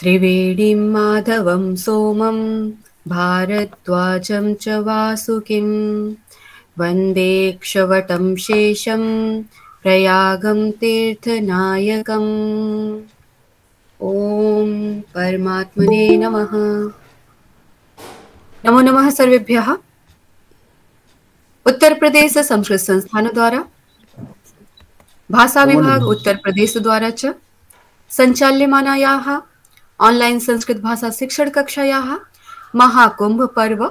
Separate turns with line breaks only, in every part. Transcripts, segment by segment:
त्रिवेणीं माधवं सोमं भारद्वाजं च वासुकिं वन्दे क्षवटं शेषं प्रयागं तीर्थनायकम्। ॐ परमात्मने नमः। नमो नमः सर्वेभ्यः। उत्तर प्रदेश संस्कृत संस्थान द्वारा भाषा
नमो
विभाग
नमः।
उत्तर प्रदेश द्वारा च सञ्चाल्यमानायाः ऑनलाइन संस्कृत भाषा शिक्षण कक्षायाः महाकुंभ पर्व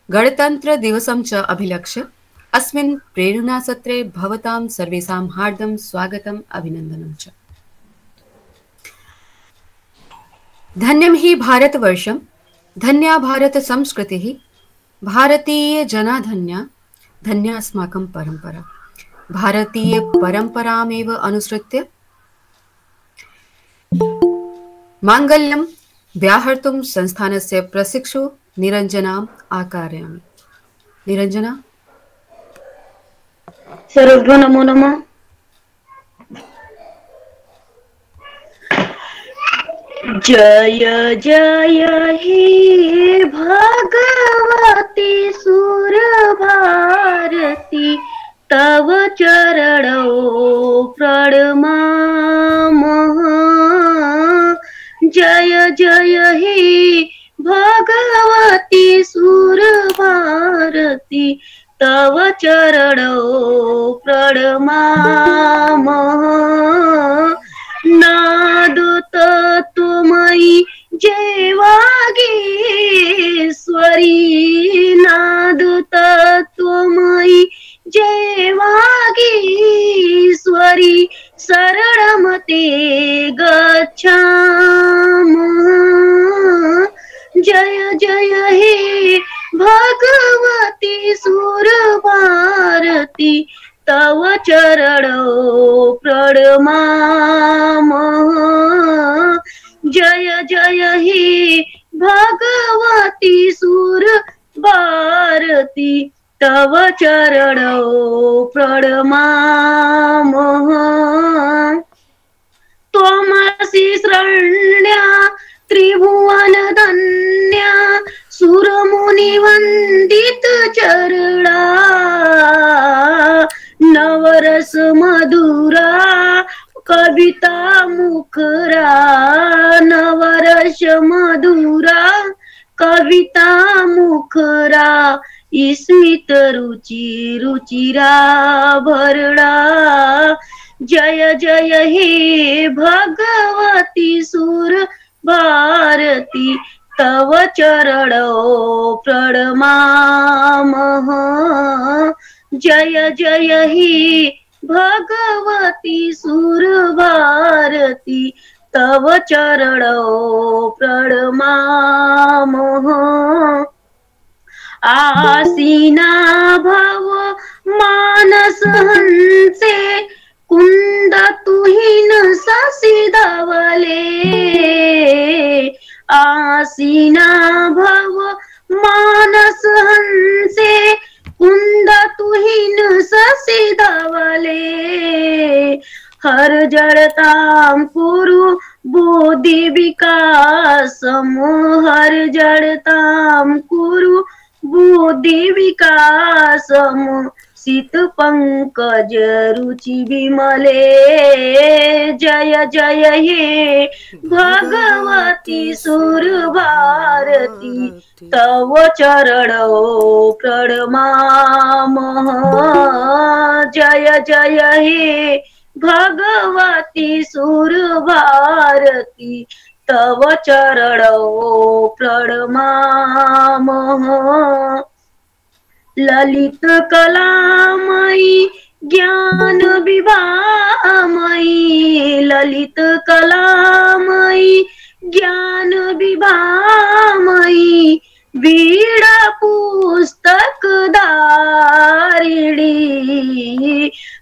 गणतंत्र दिवसं च अभिलक्ष्य अस्मिन् प्रेरणासत्रे भवतां सर्वेषां हार्दं स्वागतम् अभिनन्दनं च। धन्यं हि भारतवर्षं धन्या भारत संस्कृतिः भारतीय जना धन्या धन्या अस्माकं परम्परा। भारतीय परम्परामेव अनुसृत्य मांगल्यं व्याहर्तुं संस्थानस्य प्रशिक्षु निरञ्जनाम् आकारयामि। निरञ्जना।
सर्वभ्यो नमो नमः। जय जय हे भगवती सुर भारती तव चरणौ प्रणमामः। जय जय हे भगवती सुर भारती तव चरणौ प्रणमामः। नाद तत्त्वमयि जय वागीश्वरी नाद तत्त्वमयि जय वागीश्वरी शरणमते गच्छामः। जय जय हे भगवती सुर भारती तव चरणौ प्रणमामः। जय जय हे भगवती सुर भारती तव चरणौ प्रणमामः। त्वमसि शरण्या त्रिभुवन धन्या सुरमुनि वंदित चरणा नवरस मधुरा कविता मुखरा नवरस मधुरा कविता मुखरा स्मित रुचि रुचिरा भरणा। जय जय हे भगवती सुर भारती तव चरणौ प्रणमामः। जय जय हे भगवती सुर भारती तव चरणौ प्रणमामः। आसीना भव मानस हंसे कुंद तुहिन शशि धवले। आसीना भव मानस हंसे कुंद तुहिन शशि धवले। हर जड़ताम कुरु बुद्धि विकासम हर जड़ताम कुरु बुद्धि विकासम शीत पंकज रुचि विमले। जय जय हे भगवती सुर भारती तव चरणौ प्रणमामः। जय जय हे भगवती सुर भारती तव चरणौ प्रणमामः। ललित कलामयी ज्ञान विभामयी ललित कलामयी ज्ञान विभामयी वीणा पुस्तक धारिणी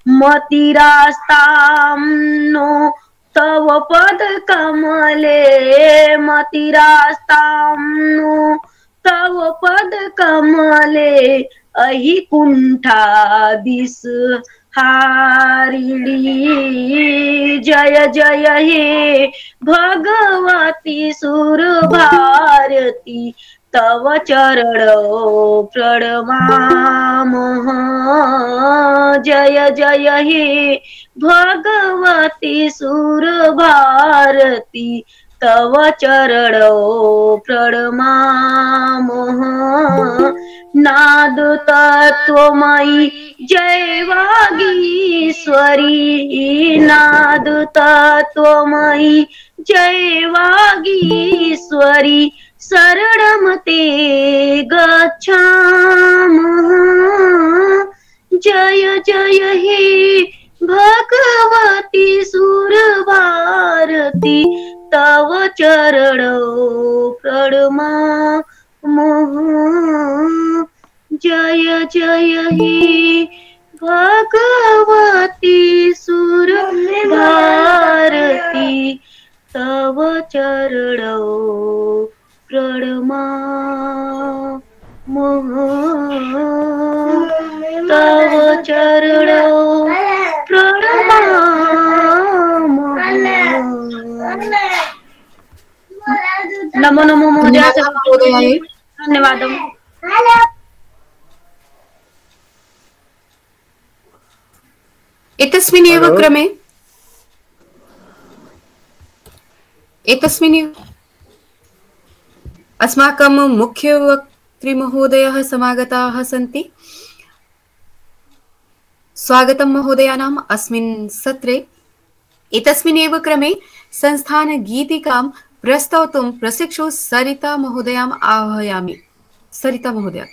मतिरास्तां नो तव पद कमले। मतिरास्तां नो तव पद कमले अहि कुंठा दिस हारिणी। जय जय हे भगवती भगवती सुरभारती तव चरणौ प्रणमामः। जय जय हे भगवती सुरभारती तव चरणौ प्रणमामः। नाद तत्वमयी जय वागीश्वरी, नाद तत्वमयी जय वागीश्वरी, शरणं ते गच्छामः। जय जय हे भगवती सुरभारती तव चरणौ प्रणमामः। जय जय हे भगवती सुरभारती तव चरणौ प्रणमामः। तव चरणौ प्रणमामः। नमो नमो महोदय। धन्यवाद।
एतस्मिन्नेव क्रमे अस्माकं मुख्यवक्तृमहोदयः समागताः सन्ति। स्वागतं महोदयानाम् अस्मिन् सत्रे। एतस्मिन्नेव क्रमे संस्थानगीतिकां प्रस्तौतुं प्रशिक्षु सरिता महोदयाम् आह्वयामि। सरिता महोदया।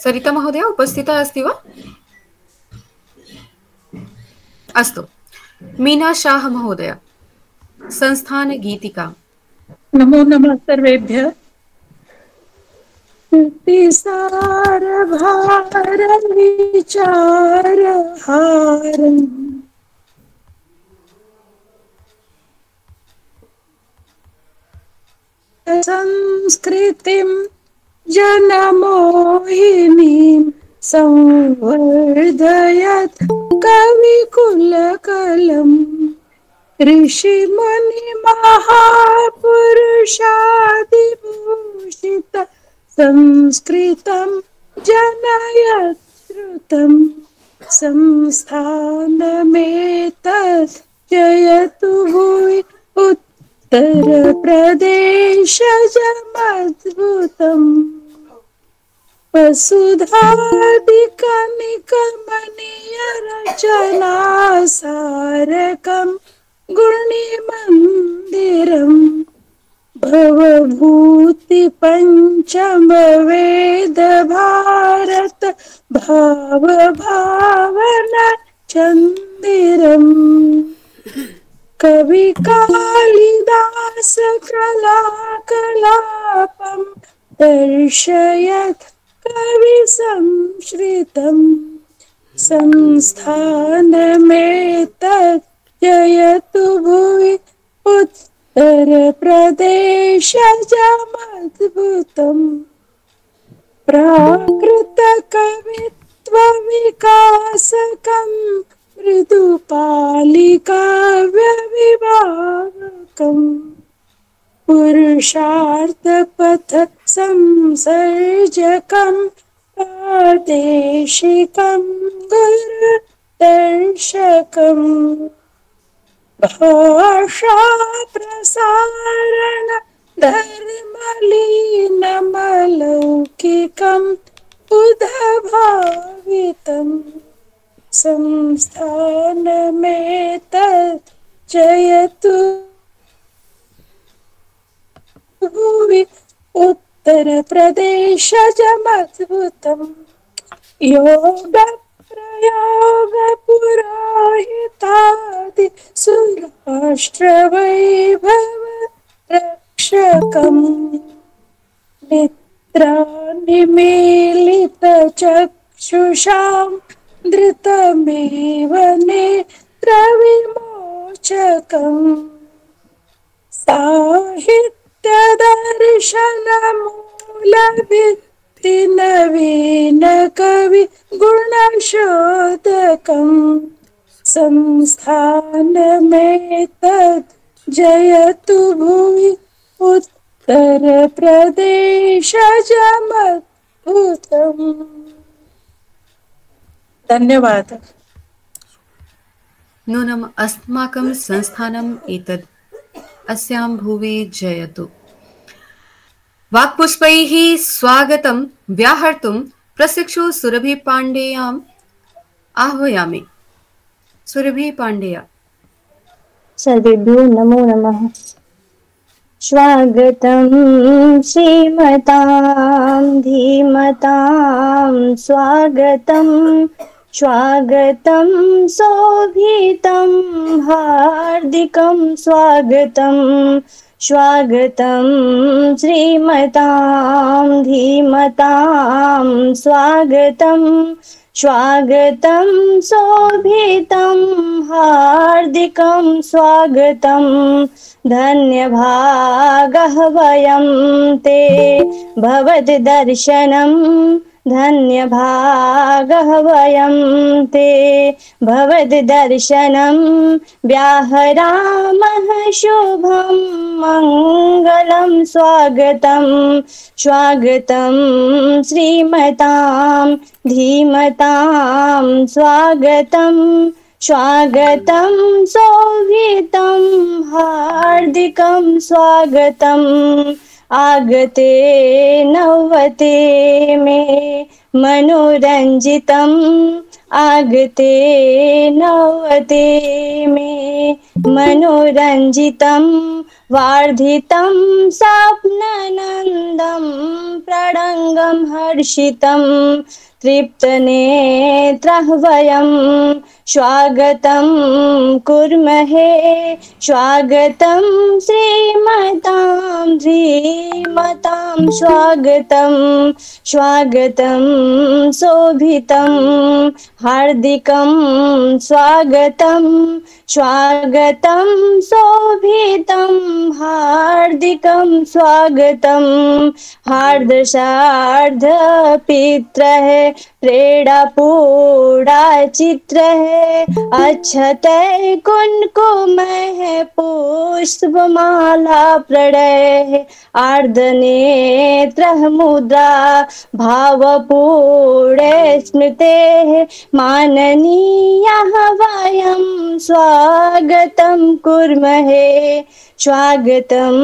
सरिता महोदया उपस्थिता अस्ति वा? अस्तु, मीना शाह महोदया, संस्थानगीतिका।
नमो नमः सर्वेभ्यः। सार भार विचार हारम् संस्कृतिं जनमोहिनीं संवर्धयत् कविकुलकलम्। ऋषिमुनि महापुरुषादिभूषित संस्कृतं जनयत् श्रुतं। संस्थानमेतत् जयतु भुवि उत्तरप्रदेशजमद्भुतम्। वसुधादिकनिकमनीयरचनासारकम् गुणिमन्दिरम्। भवभूति पञ्चमवेद भारत भाव भावना चन्दिरम्। कवि कालिदास कलाकलापं दर्शयत् कवि संश्रितम्। संस्थानमेतत् जयतु भुवि उत्तरप्रदेशजमद्भुतम्। प्राकृतकवित्वविकासकम् मृदुपालिकाव्यविभावकम्। पुरुषार्थपथ संसर्जकम् प्रादेशिकं गुरुदर्शकम्। भाषा प्रसारण धर्मलीनमलौकिकम् उद्भावितम्। संस्थानमेतत् जयतु भुवि उत्तरप्रदेशजमद्भुतम्। योगप्रयोगपुरोहितादि सुराष्ट्रवैभव रक्षकम्। निद्रानिमीलितचक्षुषां धृतमेव नेत्रविमोचकम्। साहित्यदर्शनमूलभित्तिनवीन कवि गुण शोधकम् संस्थानमेतत् जयतु भुवि उत्तरप्रदेशजमद्भुतम्। धन्यवाद।
नूनम् अस्माकं संस्थानम् एतद् अस्यां भुवि जयतु। वाक्पुष्पैः स्वागतं व्याहर्तुं प्रशिक्षु सुरभि पाण्डेयाम् आह्वयामि। सुरभि पाण्डेया।
सर्वेभ्यो नमो नमः। स्वागतं श्रीमतां धीमतां स्वागतं स्वागतं शोभितं हार्दिकं स्वागतं स्वागतं श्रीमतां धीमतां स्वागतं स्वागतं शोभितं हार्दिकं स्वागतं धन्यभागः वयं ते भवद्दर्शनं धन्यभागः वयं ते भवद्दर्शनं व्याहरामः शुभं मङ्गलं स्वागतं स्वागतं श्रीमतां धीमतां स्वागतं स्वागतं शोभितं हार्दिकं स्वागतम् आगते नवते मे मनोरञ्जितम् आगते नवते मे मनोरञ्जितं वार्धितं स्वप्ननन्दं प्रणङ्गं हर्षितं तृप्तनेत्रः वयं स्वागतं कुर्महे स्वागतं श्रीमतां धीमतां स्वागतं स्वागतं शोभितं हार्दिकं स्वागतं स्वागतं शोभितं हार्दिकं स्वागतं हार्दशार्धपित्रः प्रेडापूडा चित्रः अक्षतः कुङ्कुमः पुष्पमाला प्रणयः आर्द्रनेत्रः मुद्रा भावपूर्णे स्मृतेः माननीयः वयं स्वागतं कुर्महे स्वागतं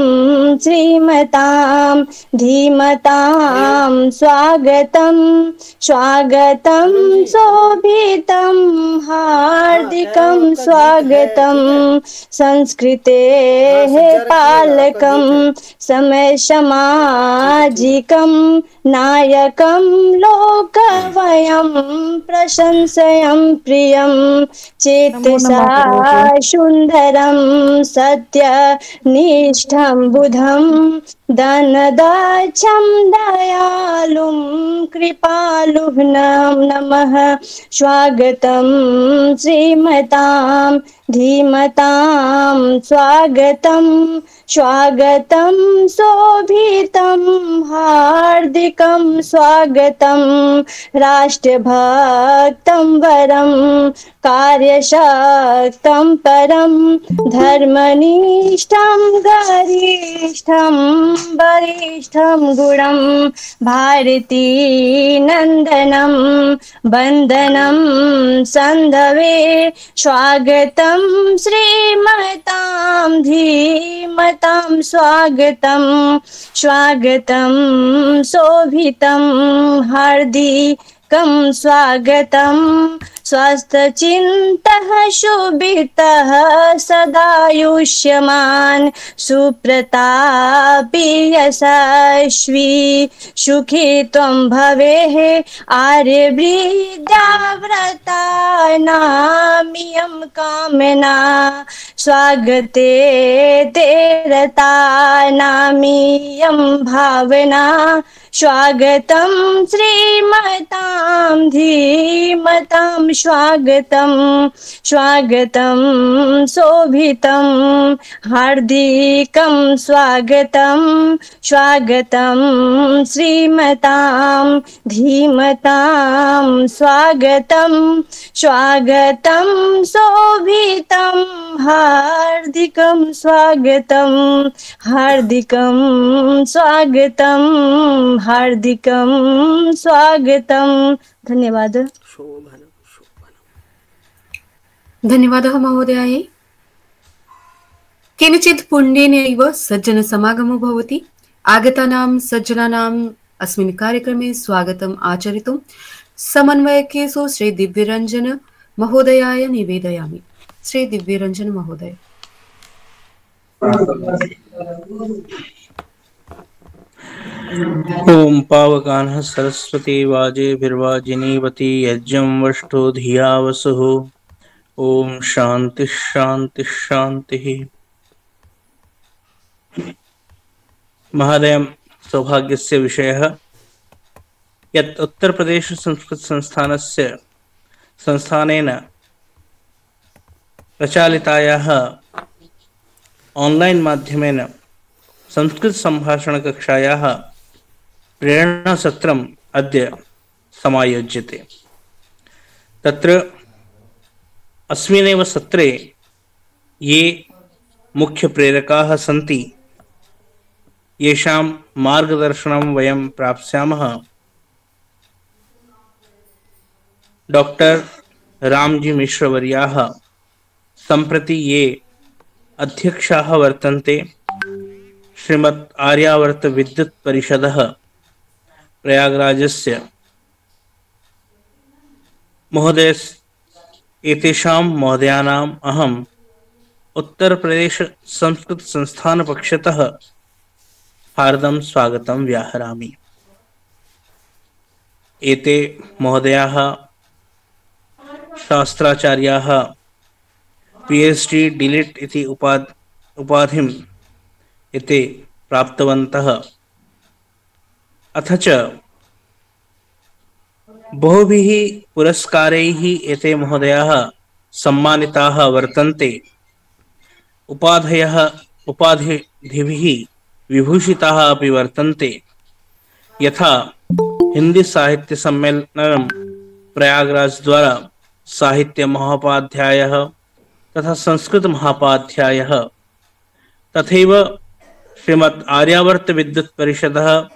श्रीमतां धीमतां स्वागतं स्वागतं शोभितं हार्दिकं स्वागतं संस्कृतेः पालकं समसामाजिकं नायकं लोकवयं प्रशंसयं प्रियं चेतसा सुन्दरं सत्यनिष्ठं बुधं धनदाक्षं दयालुं कृपालुं नमः स्वागतं श्रीमतां धीमतां स्वागतं स्वागतं शोभितं हार्दिकं स्वागतं राष्ट्रभक्तं वरं कार्यशक्तं परं धर्मनिष्ठं गरिष्ठं वरिष्ठं गुणं भारतीनन्दनं वन्दनं सन्धवे स्वागतं श्रीमतां धीमतां स्वागतं स्वागतं शोभितं हार्दिकं स्वागतं स्वस्थचिन्तः शोभितः सदायुष्यमान् सुप्रतापी यशस्वी सुखी त्वं भवेः आर्यवृद्धाव्रता नामियं कामना स्वागते ते रता नामियं भावना स्वागतं श्रीमतां धीमतां स्वागतं स्वागतं शोभितं हार्दिकं स्वागतं स्वागतं श्रीमतां धीमतां स्वागतं स्वागतं शोभितं हार्दिकं स्वागतं हार्दिकं स्वागतं हार्दिकं स्वागतं। धन्यवाद।
धन्यवादः महोदयायै। केनचित् पुण्येनैव सज्जनसमागमो भवति। आगतानां सज्जनानाम् अस्मिन् कार्यक्रमे स्वागतम् आचरितुं समन्वयकेषु श्री दिव्यरञ्जन महोदयाय निवेदयामि। श्री दिव्यरञ्जन महोदय।
ओम पावकानः सरस्वती वाजेभिर्वाजिनीवती यज्ञं वष्टो धिया वसुः। ओम शांति शांति शांति। महोदय, सौभाग्यस्य विषयः यत् उत्तर प्रदेश संस्कृत संस्थानेन प्रचालितायाः ऑनलाइन माध्यमेन संस्कृत संभाषण कक्षायाः प्रेरणासत्रम् अद्य समायोज्यते। तत्र अस्मिन्नेव सत्रे ये मुख्य प्रेरकाः सन्ति येषां मार्गदर्शनं वयं प्राप्स्यामः। डॉक्टर रामजी मिश्र वर्याः सम्प्रति ये अध्यक्षाः वर्तन्ते श्रीमद् आर्यावर्त विद्युत परिषदः प्रयागराजस्य महोदय, एतेषां महोदयानाम् अहम् उत्तर प्रदेश संस्कृत संस्थान पक्षतः हार्दं स्वागतं व्याहरामि। एते महोदयाः शास्त्राचार्याः PhD डिलिट इति उपाधिम् एते प्राप्तवन्तः। अथ च बहुभिः पुरस्कारैः एते महोदयाः सम्मानिताः वर्तन्ते। उपाधिभिः विभूषिताः अपि वर्तन्ते। यथा हिंदी साहित्य सम्मेलनं प्रयागराज द्वारा साहित्य महोपाध्यायः तथा संस्कृत महापाध्यायः, तथैव श्रीमद् आर्यावर्त विद्युत परिषदः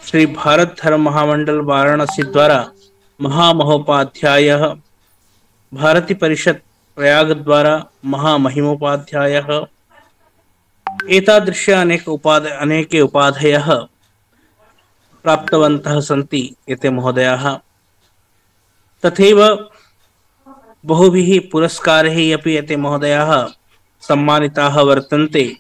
श्री भारत धर्म महामंडल वाराणसी द्वारा महामहोपाध्यायः, भारती परिषद प्रयाग द्वारा महामहिमोपाध्यायः, एतादृश अनेके उपाधयः प्राप्तवन्तः सन्ति एते महोदयाः। तथैव बहुभिः पुरस्कारैः अपि एते महोदयाः सम्मानिताः वर्तन्ते।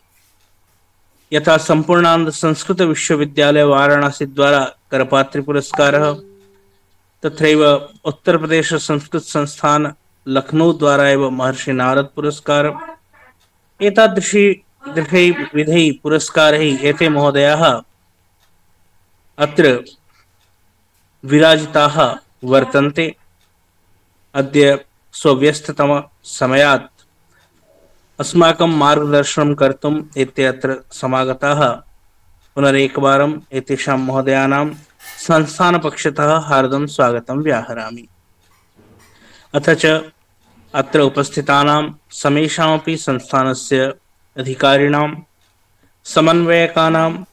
यथा संपूर्णानंद संस्कृत विश्वविद्यालय वाराणसी द्वारा करपात्री पुरस्कारः, तथैव उत्तर प्रदेश संस्कृत संस्थान लखनऊ द्वारा एव महर्षि नारद पुरस्कार। एतादृशैः पुरस्कारैः एते महोदयाः अत्र विराजिताः वर्तन्ते। अद्य स्वव्यस्ततम समयात् अस्माकं मार्गदर्शनं कर्तुम् एते अत्र समागताः। पुनरेकवारम् एतेषां महोदयानां संस्थानपक्षतः हार्दं स्वागतं व्याहरामि। अथ च अत्र उपस्थितानां समेषामपि संस्थानस्य अधिकारिणां, समन्वयकानां,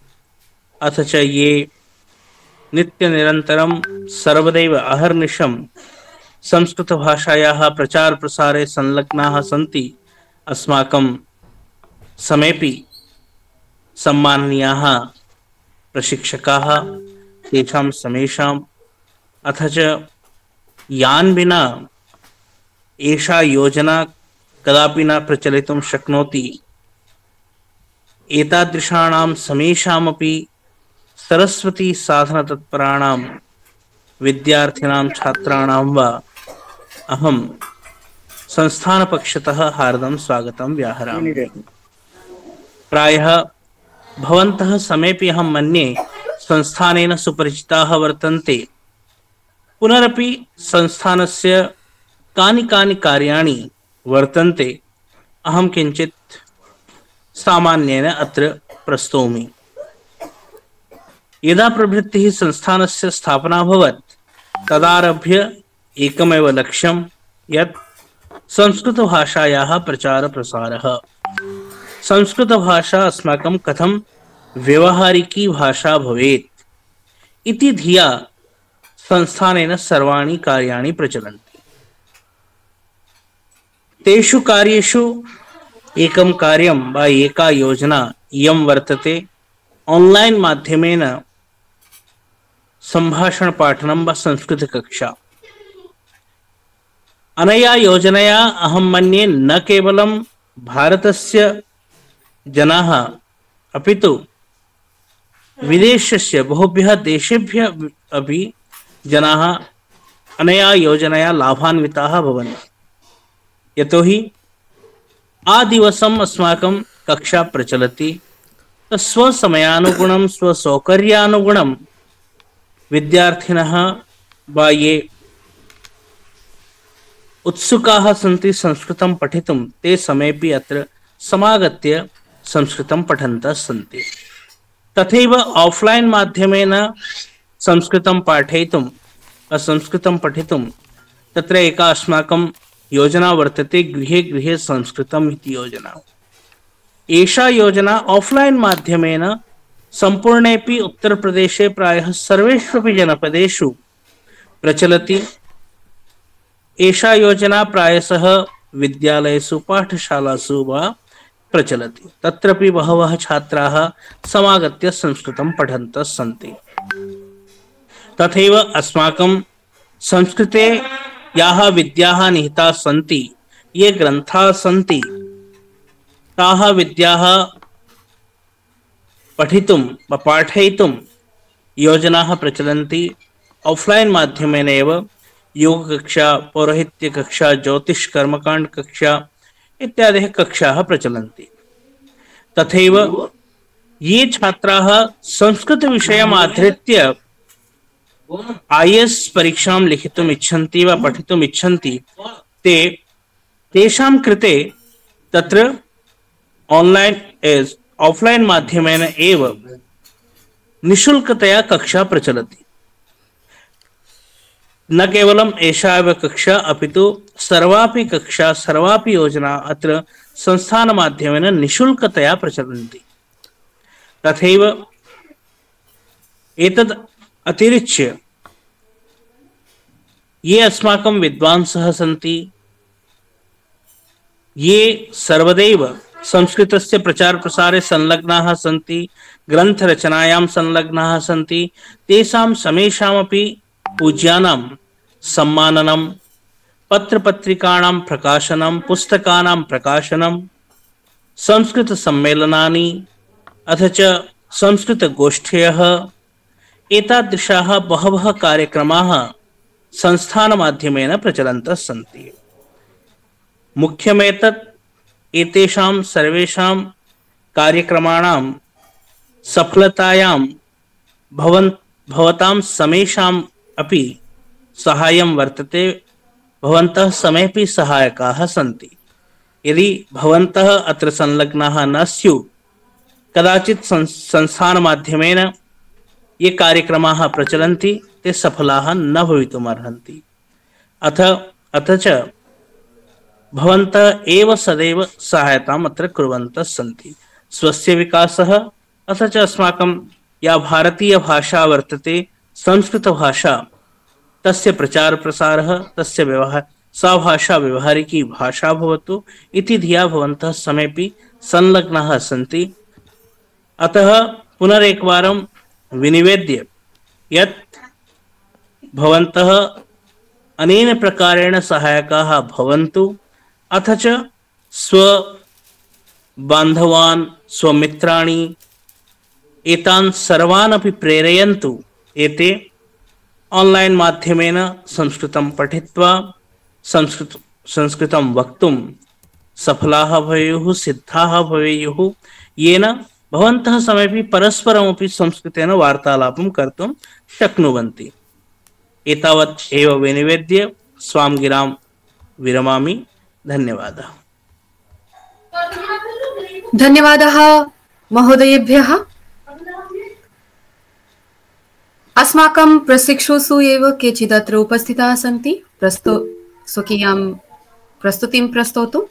अथ च ये नित्यनिरन्तरं सर्वदैव अहर्निशं संस्कृतभाषायाः प्रचार प्रसारे संलग्नाः सन्ति, अस्माकं समेपि सम्माननीयाः प्रशिक्षकाः, तेषां समेषाम्, अथ च यान् विना एषा योजना कदापि न प्रचलितुं शक्नोति, एतादृशाणां समेषामपि सरस्वती साधना तत्पराणां विद्यार्थिनां छात्राणां वा अहं संस्थानपक्षतः हार्दं स्वागतं व्याहरामि। प्रायः भवन्तः समेपि अहं मन्ये संस्थानेन सुपरिचिताः वर्तन्ते। पुनरपि संस्थानस्य कानि कानि कार्याणि वर्तन्ते अहं किञ्चित् सामान्येन अत्र प्रस्तौमि। यदा प्रभृतिः संस्थानस्य स्थापना अभवत् तदारभ्य एकमेव लक्ष्यं यत् संस्कृतभाषायाः प्रचारप्रसारः। संस्कृतभाषा अस्माकं कथं व्यवहारिकी भाषा भवेत् इति धिया संस्थानेन सर्वाणि कार्याणि प्रचलन्ति। तेषु कार्येषु एकं कार्यं वा एका योजना इयं वर्तते ऑनलाइन माध्यमेन संभाषण पाठनं वा संस्कृतकक्षा। अनया योजनया अहं मन्ये न केवलं भारतस्य जनाः अपितु विदेशस्य बहुभ्यः देशेभ्यः अपि जनाः अनया योजनया लाभान्विताः भवन्ति। यतोहि आदिवसम् अस्माकं कक्षा प्रचलति, स्वसमयानुगुणं स्वसौकर्यानुगुणं विद्यार्थिनः वा ये उत्सुकाः सन्ति संस्कृतं पठितुं ते समेऽपि अत्र समागत्य संस्कृतं पठन्तः सन्ति। तथैव ऑफलाइन माध्यमेन संस्कृतं पाठयितुं संस्कृतं पठितुं तत्र एका अस्माकं योजना वर्तते, गृहे गृहे संस्कृतम् इति योजना। एषा योजना ऑफलाइन माध्यमेन संपूर्णेपि उत्तर प्रदेशे प्रायः सर्वेष्वपि जनपदेषु प्रचलति। एषा योजना प्रायशः विद्यालयेषु पाठशालासु वा प्रचलति। तत्रपि बहवः छात्राः समागत्य संस्कृतं पठन्तः सन्ति। तथैव अस्माकं संस्कृते याः विद्याः निहिताः सन्ति, ये ग्रन्थाः सन्ति, ताः विद्याः पठितुं वा पाठयितुं योजनाः प्रचलन्ति। ऑफलाइन माध्यमेन एव योग कक्षा, पौरोहित्य कक्षा, ज्योतिष कर्मकांड कक्षा इत्यादि कक्षाः प्रचलन्ति। तथैव ये छात्राः संस्कृत विषयम् आधृत्य IAS परीक्षां लिखितुम् इच्छन्ति वा पठितुम् इच्छन्ति, तेषां कृते तत्र ऑफलाइन माध्यमेन एव निःशुल्कतया कक्षा प्रचलति। न केवलम् एषा एव कक्षा अपितु सर्वापि कक्षा, सर्वापि योजना अत्र संस्थान माध्यमेन निःशुल्कतया प्रचलन्ति। तथैव एतद् अतिरिच्य ये अस्माकं विद्वांसः सन्ति, ये सर्वदैव संस्कृतस्य प्रचार प्रसारे संलग्नाः सन्ति, ग्रन्थरचनायां संलग्नाः सन्ति, तेषां समेषामपि पूज्यानां सम्माननं, पत्रपत्रिकाणां प्रकाशनं, पुस्तकानां प्रकाशनं, संस्कृतसम्मेलनानि अथ च संस्कृतगोष्ठ्यः एतादृशाः बहवः कार्यक्रमाः संस्थानमाध्यमेन प्रचलन्तः सन्ति। मुख्यमेतत् एतेषां सर्वेषां कार्यक्रमाणां सफलतायां भवतां समेषाम् अपि सहायं वर्तते। भवन्तः समेऽपि सहायकाः सन्ति। यदि भवन्तः अत्र संलग्नाः न स्युः, कदाचित् संस्थान माध्यमेन ये कार्यक्रमाः प्रचलन्ति ते सफलाः न भवितुम् अर्हन्ति। अथ च भवन्तः एव सदैव सहायताम् अत्र कुर्वन्तः सन्ति। स्वस्य विकासः अथ च अस्माकं या भारतीय भाषा वर्तते संस्कृतभाषा, तस्य प्रचार प्रसारः, तस्य व्यवहार, सा भाषा व्यवहारिकी भाषा भवतु इति धिया भवन्तः समेऽपि संलग्नाः सन्ति। अतः पुनरेकवारं विनिवेद्य यत् भवन्तः अनेन प्रकारेण सहायकाः भवन्तु, अथ च स्वबान्धवान्, स्वमित्राणि एतान् सर्वान् अपि प्रेरयन्तु। एते ऑनलाइन माध्यमेन संस्कृतं पठित्वा संस्कृतं वक्तुं सफलाः भवेयुः, सिद्धाः भवेयुः, येन भवन्तः समयेपि परस्परमपि संस्कृतेन वार्तालापं कर्तुं शक्नुवन्ति। एतावत् एव विनिवेद्य स्वां गिरां विरमामि। धन्यवादः।
धन्यवादः महोदयेभ्यः। अस्माकं प्रशिक्षुषु एव केचिदत्र उपस्थिताः सन्ति स्वकीयां प्रस्तुतिं प्रस्तोतुं।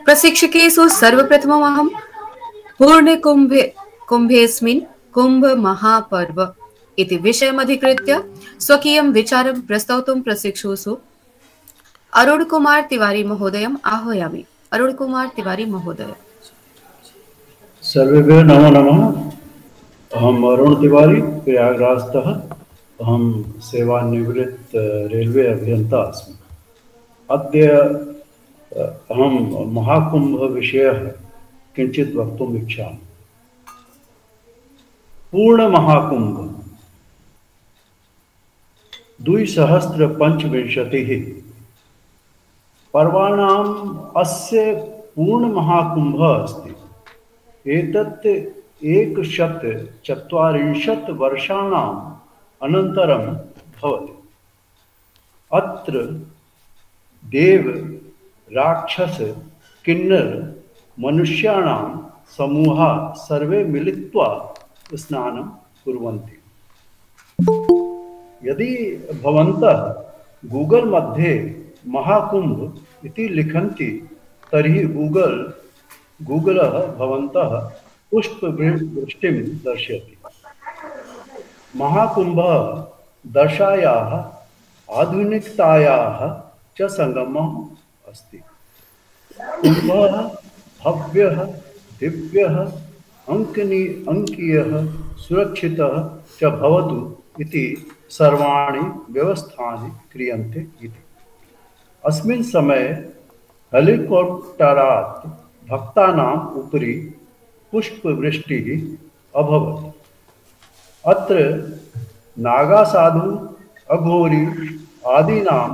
प्रशिक्षकेषु सर्वप्रथमम् अहं पूर्णकुम्भेऽस्मिन् कुम्भ महापर्व इति विषयमधिकृत्य स्वकीयं विचारं प्रस्तौतुं प्रशिक्षुषु अरुण कुमार तिवारी महोदयम् आह्वयामि। अरुण कुमार तिवारी महोदय।
सर्वेभ्यः नमो नमः। अहम् अरुण तिवारी प्रयागराजतः। अहं सेवानिवृत्त रेलवे अभियन्ता अस्मि। अद्य अहं महाकुम्भविषयः किञ्चित् वक्तुम् इच्छामि। पूर्णमहाकुम्भ 2025 पर्वाणाम् अस्य पूर्णमहाकुम्भः अस्ति। एतत् 140 वर्षाणाम् अनन्तरं भवति। अत्र देव राक्षस किन्नर मनुष्याणां समूहः सर्वे मिलित्वा स्नानं कुर्वन्ति। यदि भवन्तः गूगल मध्ये महाकुंभ इति लिखन्ति तर्हि गूगलः भवन्तः पुष्पवृष्टिं दर्शयति। महाकुंभः दशायाः आधुनिकतायाः च संगमः अस्ति। कुम्भः भव्यः दिव्यः अंकीयः सुरक्षितः च भवतु इति सर्वाणि व्यवस्थानि क्रियन्ते इति। अस्मिन् समये हेलिकाप्टरात् भक्तानाम् उपरि पुष्पवृष्टिः अभवत्। अत्र नागासाधु अघोरी आदीनां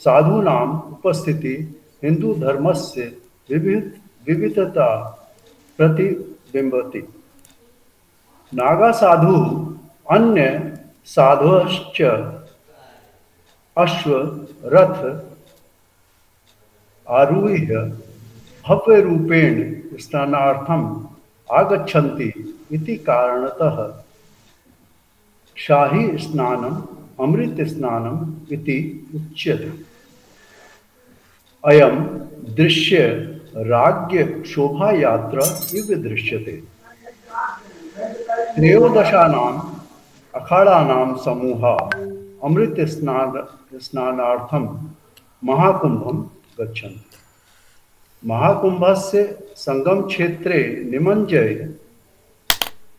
साधूनाम् उपस्थिति हिन्दूधर्मस्य विविधता प्रतिबिम्बति। नागासाधु अन्य साधवश्च अश्व रथ आरुह्य भव्यरूपेण स्नानार्थम् आगच्छन्ति इति कारणतः शाही स्नानम् अमृत स्नानम् इति उच्यते। अयं दृश्य राज्य शोभायात्रा इव दृश्यते। त्रयोदशानाम् अखाडानां समूहः अमृत स्नानार्थं महाकुंभं गच्छन्ति। महाकुंभस्य संगम क्षेत्रे निमज्जय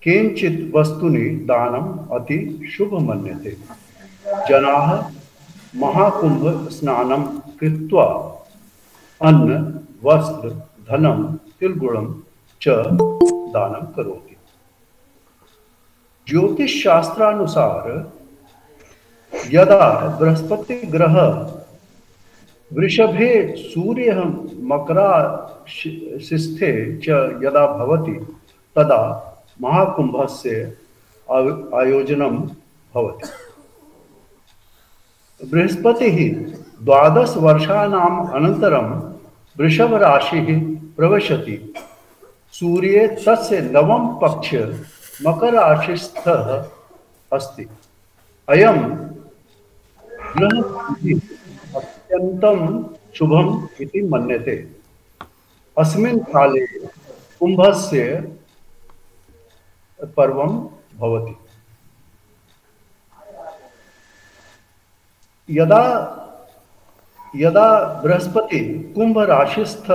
केनचित् वस्तूनि दानम् अति शुभ मन्यते। जनाः महाकुंभ स्नानं कृत्वा अन्न वस्त्र धनं तिलगुळं च दानं करोति। ज्योतिष शास्त्रानुसार यदा बृहस्पति ग्रह वृषभे सूर्यः मकराशिस्थे च यदा भवति तदा महाकुंभस्य आयोजनं भवति। बृहस्पतिः 12 वर्षाणाम् अनन्तरं वृषभ राशिः प्रविशति। सूर्ये तस्य नवम पक्ष मकर राशिस्थः अस्ति। अयं ग्रहः अत्यन्तं शुभम् इति मन्यते। अस्मिन् काले कुम्भस्य पर्वं भवति। यदा बृहस्पति कुंभ राशिस्थ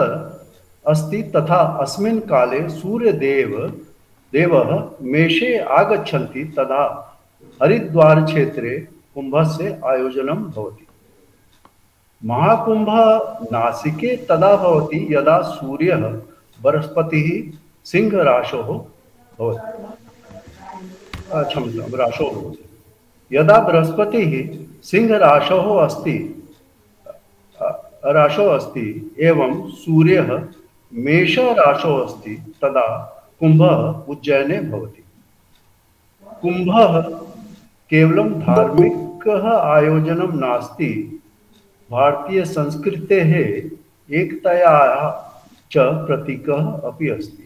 अस्ति तथा अस्मिन् काले सूर्यदेवः मेषे आगच्छन्ति तदा हरिद्वार क्षेत्रे कुंभस्य आयोजनं भवति। महाकुंभः नासिके तदा भवति यदा सूर्यः बृहस्पतिः सिंह राशोः भवति। यदा बृहस्पतिः सिंह राशोः अस्ति एवं सूर्यः मेष राशोः अस्ति तदा कुम्भः उज्जैने भवति। कुम्भः केवलं धार्मिकः आयोजनं नास्ति, भारतीयसंस्कृतेः एकतायाः च प्रतीकः अपि अस्ति।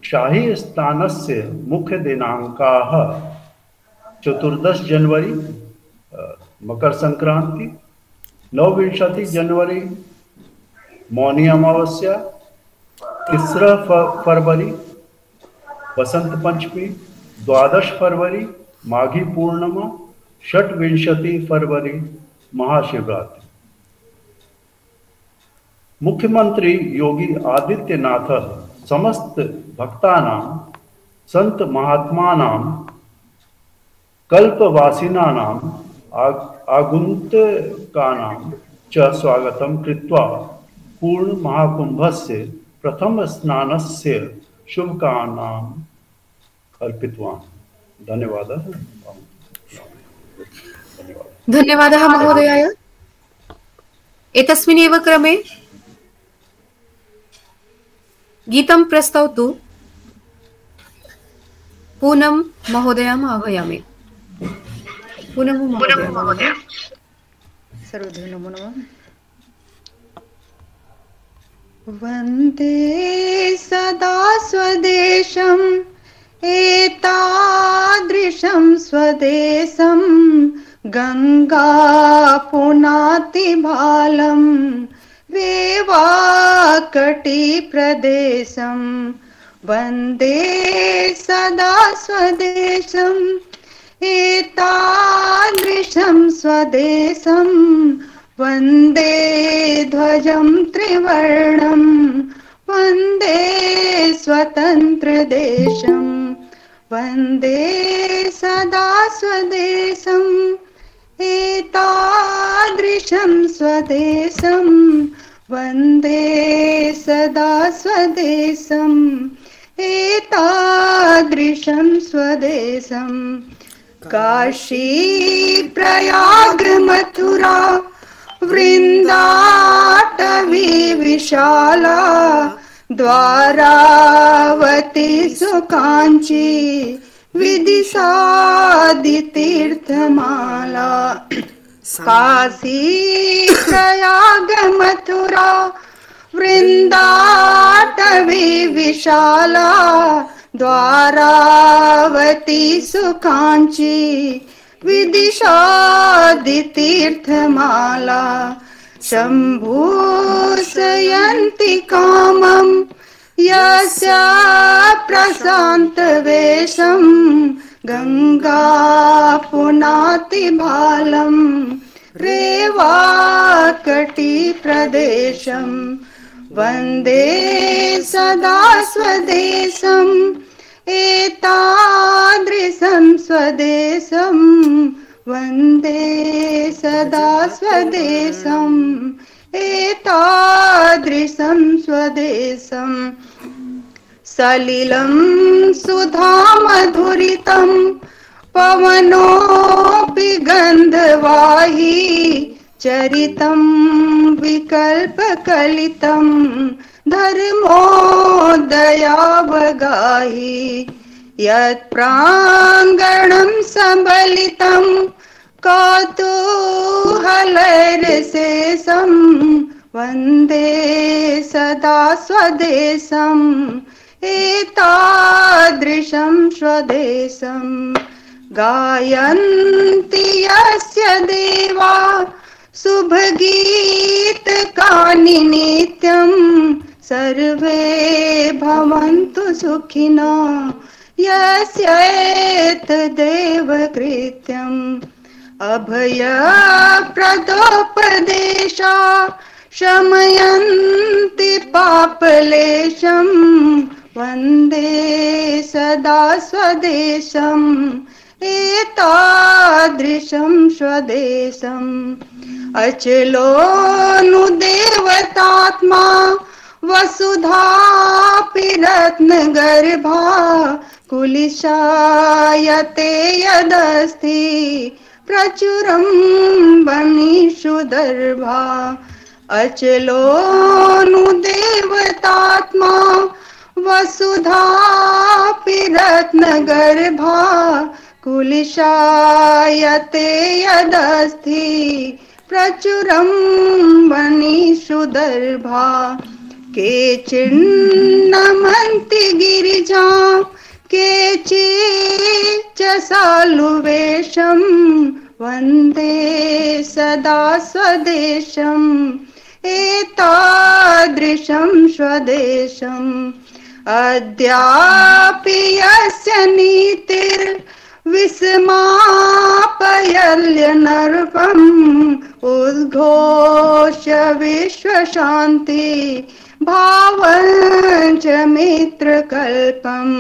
शाहीस्थानस्य मुख्यदिनाङ्काः 14 जनवरी मकर संक्रांति, 29 जनवरी मौनी अमावस्या, 3 फरवरी बसंत पंचमी, 12 फरवरी माघी पूर्णिमा, 28 फरवरी महाशिवरात्रि। मुख्यमंत्री योगी आदित्यनाथ समस्त भक्तानां, संत महात्मानां, कल्पवासिनानां, आगुन्तकानां च स्वागतं कृत्वा पूर्ण महाकुंभस्य प्रथम स्नानस्य शुभकामनाम् अर्पितवान्। धन्यवादः।
धन्यवादः महोदयाय। एतस्मिन्नेव क्रमे गीतं प्रस्तौतु पूनम महोदयम् आह्वयामि। पूनम महोदय।
सर्वधो नमो नमः। वन्दे सदा स्वदेशम् एतादृशं स्वदेशं गंगा पुनाति भालं वेवाकटि प्रदेशं वन्दे सदा स्वदेशम् एतादृशं स्वदेशं वन्दे ध्वजं त्रिवर्णं वन्दे स्वतन्त्रदेशं वन्दे सदा स्वदेशम् एतादृशं स्वदेशं वन्दे सदा स्वदेशम् एतादृशं स्वदेशं काशी प्रयाग मथुरा वृन्दाटवी विशाला द्वारावती सुकाञ्ची विदिशादितीर्थमाला काशी प्रयाग मथुरा वृन्दाटवी विशाला द्वारावती सुकाञ्ची विदिशादितीर्थमाला शम्भूषयन्ति कामं यस्य प्रशान्तवेषं गंगा पुनाति भालं रेवाकटि प्रदेशं वन्दे सदा स्वदेशम् एतादृशं स्वदेशं वन्दे सदा स्वदेशम् एतादृशं स्वदेशं सलिलं सुधामधुरितं पवनोऽपि गन्धवाही चरितं विकल्पकलितं धर्मोदयावगाही यत् प्राङ्गणं सबलितं कौतूहलरशेषं वन्दे सदा स्वदेशम् एतादृशं स्वदेशं गायन्ति यस्य देवा शुभगीतकानि नित्यं सर्वे भवन्तु सुखिनो यस्येतदेव कृत्यम् अभयप्रदोपदेशा शमयन्ति पापलेशं वन्दे सदा स्वदेशम् एतादृशं स्वदेशम् अचलोऽनुदेवतात्मा वसुधापि रत्नगर्भा कुलिशायते यदस्ति प्रचुरं वनिषुदर्भा अचलोऽनुदेवतात्मा वसुधापि रत्नगर्भा कुलिशायते यदस्ति प्रचुरं वनिषुदर्भा केचिन्नमन्ति गिरिजां केचिच्च सालुवेशं वन्दे सदा स्वदेशम् एतादृशं स्वदेशम् अद्यापि यस्य नीतिर्विस्मापयल्यनर्पम् उद्घोष्य विश्वशान्ति भावञ्च मित्रकल्पम्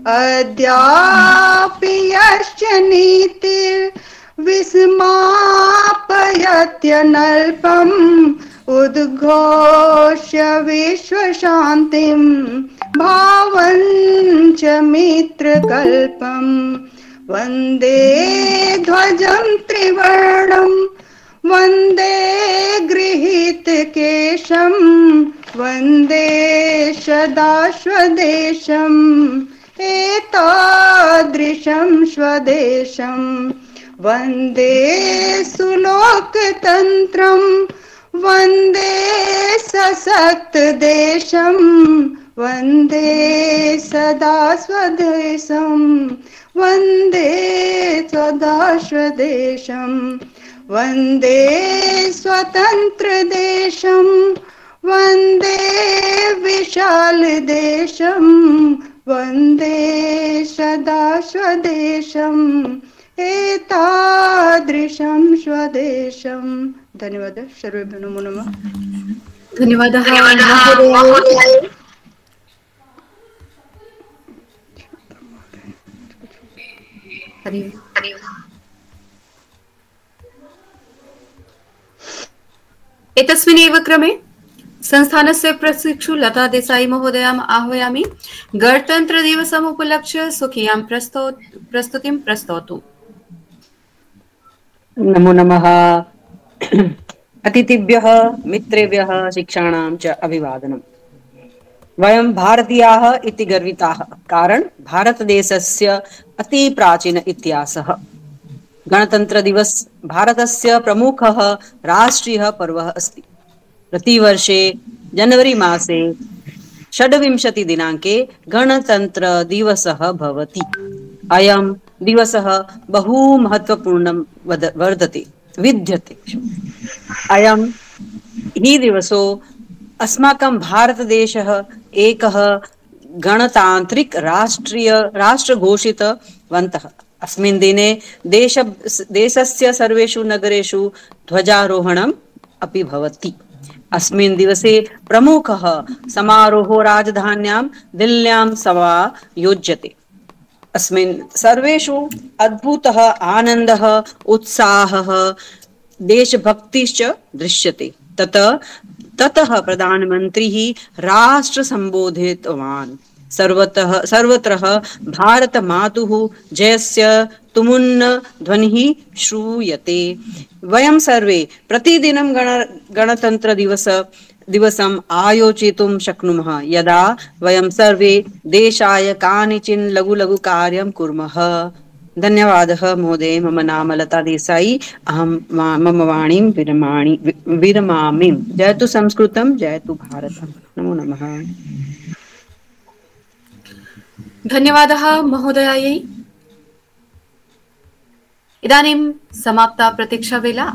अद्यापि यस्य नीतिर्विस्मापयत्यनल्पम् उद्घोष्य विश्वशान्तिं भावञ्च मित्रकल्पम् वन्दे ध्वजं त्रिवर्णं वन्दे गृहीतकेशं वन्दे सदा स्वदेशम् एतादृशं स्वदेशं वन्दे सुलोकतन्त्रं वन्दे सशक्तदेशं वन्दे सदा स्वदेशं वन्दे सदा स्वदेशं वन्दे स्वतन्त्रदेशं वन्दे विशालदेशं वन्दे सदा स्वदेशम् एतादृशं स्वदेशम्। धन्यवाद। सर्वेभ्यो नमो नमः।
धन्यवादः महोदय। एतस्मिन्नेव क्रमे संस्थानस्य प्रशिक्षु लता देसाई महोदयाम् आह्वयामि। गणतन्त्रदिवसम् उपलक्ष्य स्वकीयां प्रस्तुतिं प्रस्तौतु।
नमो नमः। अतिथिभ्यः मित्रेभ्यः शिक्षाणां च अभिवादनम्। वयं भारतीयाः इति गर्विताः, कारण भारतदेशस्य अति प्राचीन इतिहासः। गणतन्त्रदिवस भारतस्य प्रमुखः राष्ट्रियः पर्वः अस्ति। प्रतिवर्षे जनवरी मासे 26 दिनाङ्के गणतन्त्रदिवसः भवति। अयं दिवसः बहु महत्वपूर्णं विद्यते। अयं हि दिवसो अस्माकं भारतदेशः एकः गणतान्त्रिक राष्ट्र घोषितवन्तः। अस्मिन् दिने देशस्य सर्वेषु नगरेषु ध्वजारोहणम् अपि भवति। अस्मिन् दिवसे प्रमुखः समारोहो राजधान्यां दिल्ल्यां समायोज्यते। अस्मिन् सर्वेषु अद्भुतः आनन्दः, उत्साहः, देशभक्तिश्च दृश्यते। ततः प्रधानमन्त्री राष्ट्र सम्बोधितवान्। सर्वत्र भारत मातुः जयस्य तुमुन्न ध्वनिः श्रूयते। वयं सर्वे प्रतिदिनं गणतन्त्रदिवसम् आयोजयितुं शक्नुमः, यदा वयं सर्वे देशाय कानिचिन् लघु लघु कार्यं कुर्मः। धन्यवादः महोदय। मम नाम लता देसाई। अहं मम वाणीं विरमामि। जयतु संस्कृतं, जयतु भारतम्। नमो नमः।
धन्यवादः महोदयायै। इदानीं समाप्ता प्रतीक्षावेला।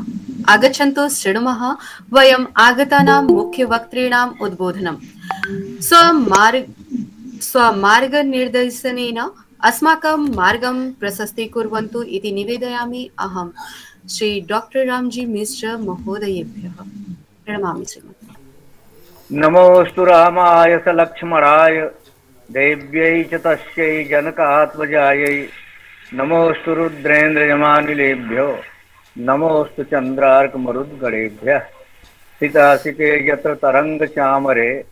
आगच्छन्तु शृणुमः वयम् आगतानां मुख्यवक्तॄणाम् उद्बोधनम्। स्वमार्गनिर्देशनेन अस्माकं मार्गं प्रशस्तीकुर्वन्तु इति निवेदयामि। अहं श्री डॉक्टर रामजी मिश्र महोदयेभ्यः प्रणमामि। श्रीमती
नमोस्तु रामाय स लक्ष्मणाय देव्यै च तस्यै जनकात्मजायै। नमोस्तु रुद्रेन्द्रयमानिलेभ्यो नमोस्तु चन्द्रार्कमरुद्गणेभ्यः। सितासिते यत्र तरङ्गचामरे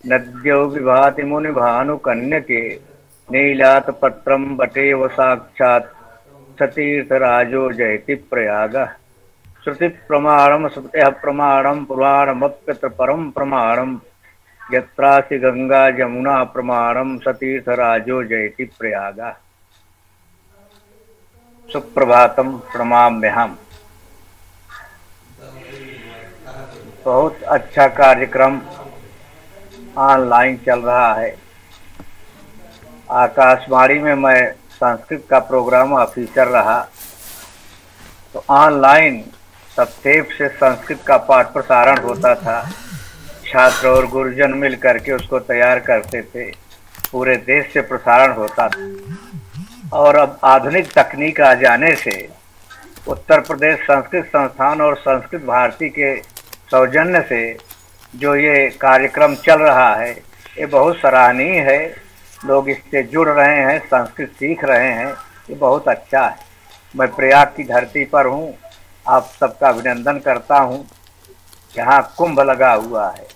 नद्यौ विभाति मुनिभानुकन्यके। नीलातपत्रं बटेव साक्षात् सतीर्थराजो जयति प्रयागः। श्रुतिप्रमाणं श्रुतयः प्रमाणं पुराणमप्यत्र परं प्रमाणं यत्रासि गंगा जमुना प्रमाणम सतीर्थराजो जयति प्रयागा। सुप्रभातम प्रणमाम्यहम्। बहुत अच्छा कार्यक्रम ऑनलाइन चल रहा है। आकाशवाणी में मैं संस्कृत का प्रोग्राम ऑफिसर रहा, तो ऑनलाइन सप्तेप से संस्कृत का पाठ प्रसारण होता था। छात्र और गुरुजन मिल करके उसको तैयार करते थे, पूरे देश से प्रसारण होता था। और अब आधुनिक तकनीक आ जाने से उत्तर प्रदेश संस्कृत संस्थान और संस्कृत भारती के सौजन्य से जो ये कार्यक्रम चल रहा है, ये बहुत सराहनीय है। लोग इससे जुड़ रहे हैं, संस्कृत सीख रहे हैं, ये बहुत अच्छा है। मैं प्रयाग की धरती पर हूँ, आप सबका अभिनंदन करता हूँ। यहाँ कुंभ लगा हुआ है।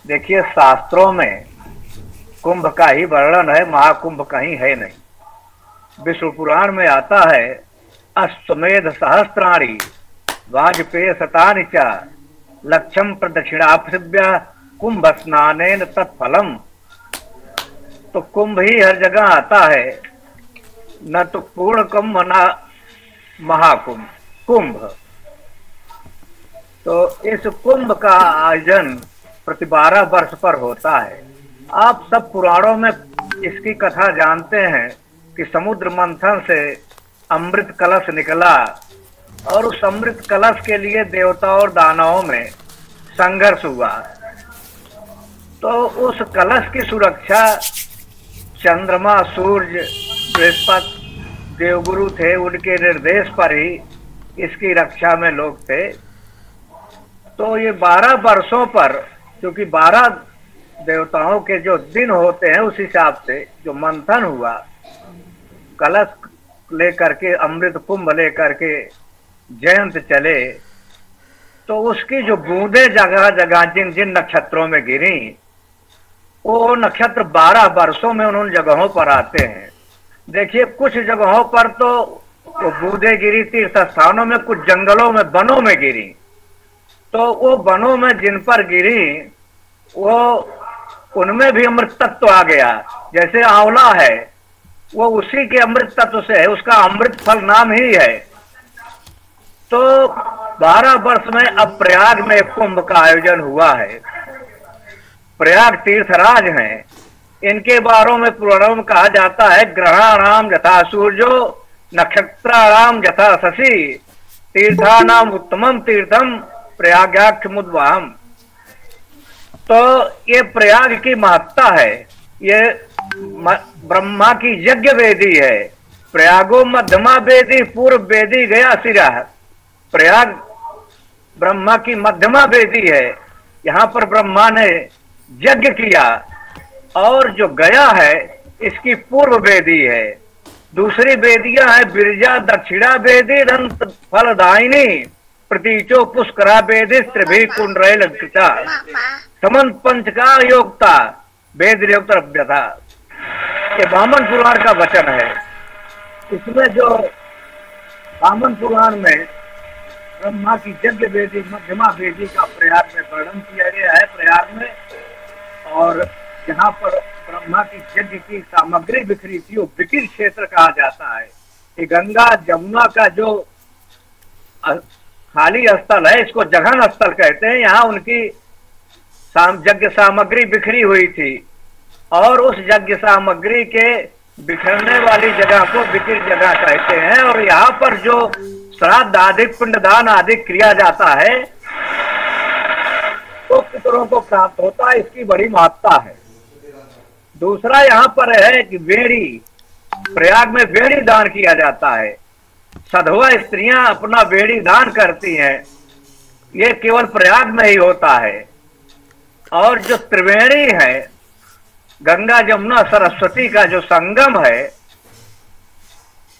देखिए, शास्त्रों में कुंभ का ही वर्णन है, महाकुंभ कहीं है नहीं। विष्णु पुराण में आता है, अश्वमेध सहस्त्राणि वाजपेय शतानि च लक्ष्यम प्रदक्षिणापृभ्य कुंभ स्नानेन तत्फलम। तो कुंभ ही हर जगह आता है, न तो पूर्ण कुंभ न महाकुंभ, कुंभ। तो इस कुंभ का आयोजन प्रति 12 वर्ष पर होता है। आप सब पुराणों में इसकी कथा जानते हैं कि समुद्र मंथन से अमृत कलश निकला और उस अमृत कलश के लिए देवताओं और दानवों में संघर्ष हुआ। तो उस कलश की सुरक्षा चंद्रमा, सूर्य, बृहस्पति देवगुरु थे, उनके निर्देश पर ही इसकी रक्षा में लोग थे। तो ये 12 वर्षों पर, क्योंकि 12 देवताओं के जो दिन होते हैं, उस हिसाब से जो मंथन हुआ, कलश लेकर के, अमृत कुंभ लेकर के जयंत चले, तो उसकी जो बूंदे जगह जगह जिन जिन नक्षत्रों में गिरी, वो नक्षत्र 12 वर्षों में उन जगहों पर आते हैं। देखिए, कुछ जगहों पर तो वो बूंदे गिरी तीर्थ स्थानों में, कुछ जंगलों में, वनों में गिरी। तो वो वनों में जिन पर गिरी, वो उनमें भी अमृत तत्व आ गया। जैसे आंवला है, वो उसी के अमृत तत्व से है, उसका अमृत फल नाम ही है। तो 12 वर्ष में अब प्रयाग में कुंभ का आयोजन हुआ है। प्रयाग तीर्थराज हैं, इनके बारों में पुराणों में कहा जाता है, ग्रहाणाम यथा सूर्यो नक्षत्राणाम यथा शशि तीर्थानाम उत्तमम तीर्थम प्रयागाख्यमुद्वाहम। तो ये प्रयाग की महत्ता है। ये ब्रह्मा की यज्ञ वेदी है। प्रयागो मध्यमा वेदी पूर्व वेदी गया सिरा। प्रयाग ब्रह्मा की मध्यमा वेदी है। यहाँ पर ब्रह्मा ने यज्ञ किया, और जो गया है इसकी पूर्व वेदी है। दूसरी वेदियां है बिरजा दक्षिणा वेदी दंत फलदायिनी प्रतीचो पुष्करा वेदी त्रिभी कुंडल समंत पंच का योगता वेद योगता। ये वामन पुराण का वचन है। इसमें जो वामन पुराण में ब्रह्मा की यज्ञ वेदी मध्यमा वेदी का प्रयाग में वर्णन किया गया है। प्रयाग में, और जहाँ पर ब्रह्मा की यज्ञ की सामग्री बिखरी थी, वो विकिर क्षेत्र कहा जाता है। ये गंगा जमुना का जो खाली स्थल है, इसको जघन स्थल कहते हैं। यहाँ उनकी यज्ञ सामग्री बिखरी हुई थी, और उस यज्ञ सामग्री के बिखरने वाली जगह को विकिर जगह कहते हैं। और यहाँ पर जो श्राद्ध आदि पिंडदान आदि किया जाता है, तो पितरों को प्राप्त होता है। इसकी बड़ी महत्ता है। दूसरा यहाँ पर है कि वेड़ी, प्रयाग में वेड़ी दान किया जाता है। सधवा स्त्रियां अपना वेड़ी दान करती हैं। ये केवल प्रयाग में ही होता है। और जो त्रिवेणी है, गंगा जमुना सरस्वती का जो संगम है,